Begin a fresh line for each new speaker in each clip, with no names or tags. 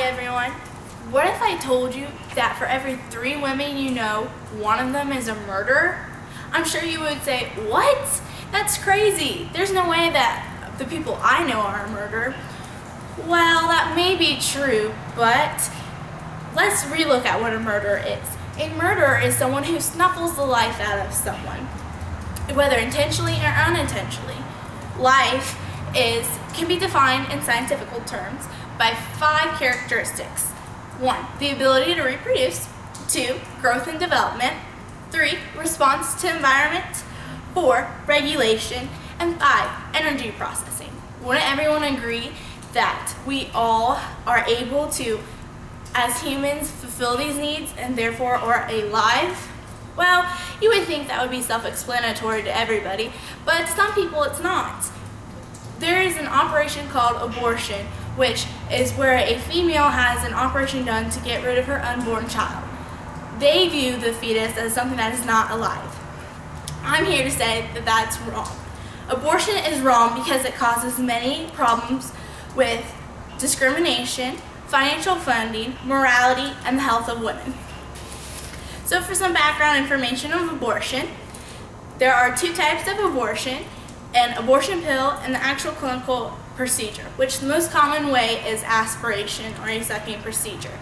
everyone. What if I told you that for every 3 women you know, one of them is a murderer? I'm sure you would say, what? That's crazy. There's no way that the people I know are a murderer. Well, that may be true, but let's relook at what a murderer is. A murderer is someone who snuffles the life out of someone, whether intentionally or unintentionally. Life can be defined in scientific terms by 5 characteristics. 1, the ability to reproduce. 2, growth and development. 3, response to environment. 4, regulation. And 5, energy processing. Wouldn't everyone agree that we all are able to, as humans, fulfill these needs and therefore are alive? Well, you would think that would be self-explanatory to everybody, but some people it's not. There is an operation called abortion, which is where a female has an operation done to get rid of her unborn child. They view the fetus as something that is not alive. I'm here to say that that's wrong. Abortion is wrong because it causes many problems with discrimination, financial funding, morality, and the health of women. So for some background information on abortion, there are 2 types of abortion: an abortion pill and the actual clinical procedure, which the most common way is aspiration or a sucking procedure.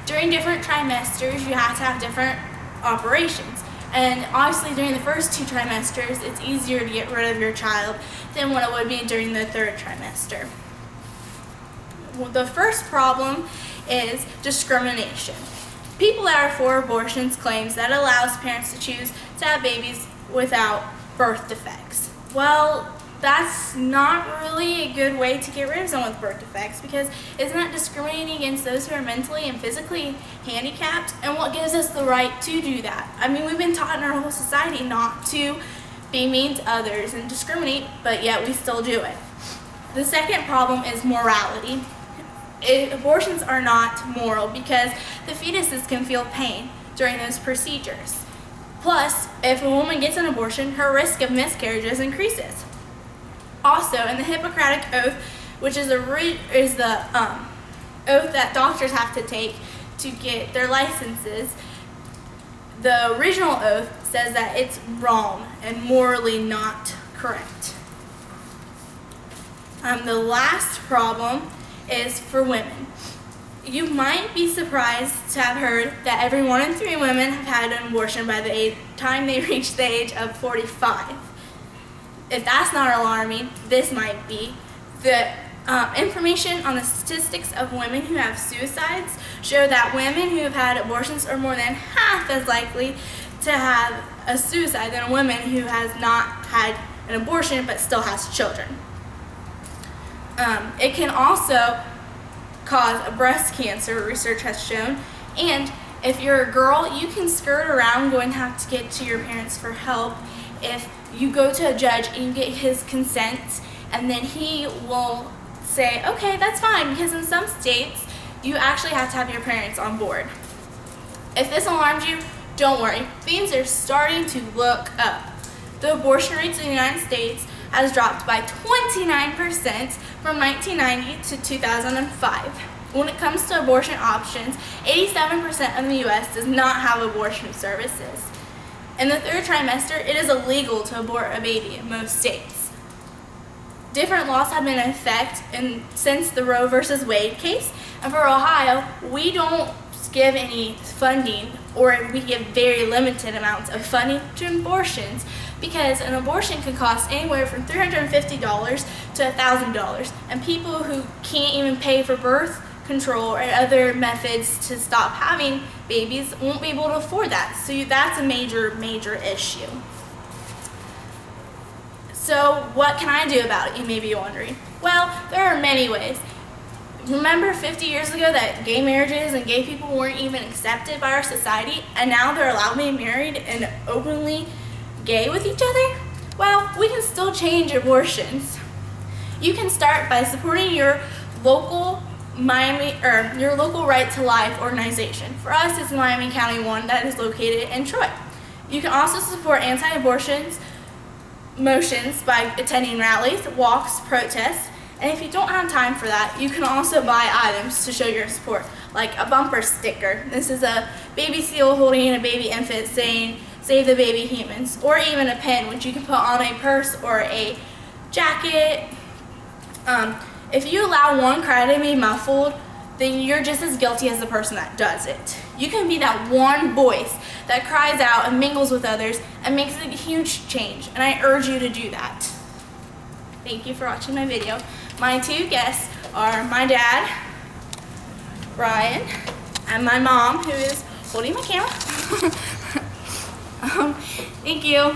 During different trimesters, you have to have different operations. And obviously during the first 2 trimesters, it's easier to get rid of your child than what it would be during the 3rd trimester. The first problem is discrimination. People that are for abortions claims that allows parents to choose to have babies without birth defects. Well, that's not really a good way to get rid of someone with birth defects, because isn't that discriminating against those who are mentally and physically handicapped? And what gives us the right to do that? I mean, we've been taught in our whole society not to be mean to others and discriminate, but yet we still do it. The second problem is morality. Abortions are not moral because the fetuses can feel pain during those procedures. Plus, if a woman gets an abortion, her risk of miscarriages increases. Also, in the Hippocratic Oath, which is the oath that doctors have to take to get their licenses, the original oath says that it's wrong and morally not correct. The last problem is for women. You might be surprised to have heard that every 1 in 3 women have had an abortion by the time they reach the age of 45. If that's not alarming, this might be. The information on the statistics of women who have suicides show that women who have had abortions are more than half as likely to have a suicide than a woman who has not had an abortion but still has children. It can also cause a breast cancer, research has shown, and if you're a girl, you can skirt around going to have to get to your parents for help if you go to a judge and you get his consent, and then he will say, okay, that's fine, because in some states, you actually have to have your parents on board. If this alarms you, don't worry. Things are starting to look up. The abortion rates in the United States has dropped by 29% from 1990 to 2005. When it comes to abortion options, 87% of the U.S. does not have abortion services. In the 3rd trimester, it is illegal to abort a baby in most states. Different laws have been in effect since the Roe v. Wade case, and for Ohio, we don't give any funding, or we give very limited amounts of funding to abortions, because an abortion can cost anywhere from $350 to $1,000, and people who can't even pay for birth control or other methods to stop having babies won't be able to afford that. So that's a major issue. So what can I do about it, you may be wondering? Well, there are many ways. Remember 50 years ago that gay marriages and gay people weren't even accepted by our society, and now they're allowed to be married and openly gay with each other? Well, we can still change abortions. You can start by supporting your local Right to Life organization. For us, it's Miami County 1 that is located in Troy. You can also support anti-abortion motions by attending rallies, walks, protests, And if you don't have time for that, you can also buy items to show your support, like a bumper sticker. This is a baby seal holding a baby infant saying, "Save the baby humans," or even a pin, which you can put on a purse or a jacket. If you allow one cry to be muffled, then you're just as guilty as the person that does it. You can be that one voice that cries out and mingles with others and makes a huge change, and I urge you to do that. Thank you for watching my video. My two guests are my dad, Ryan, and my mom, who is holding my camera. Thank you.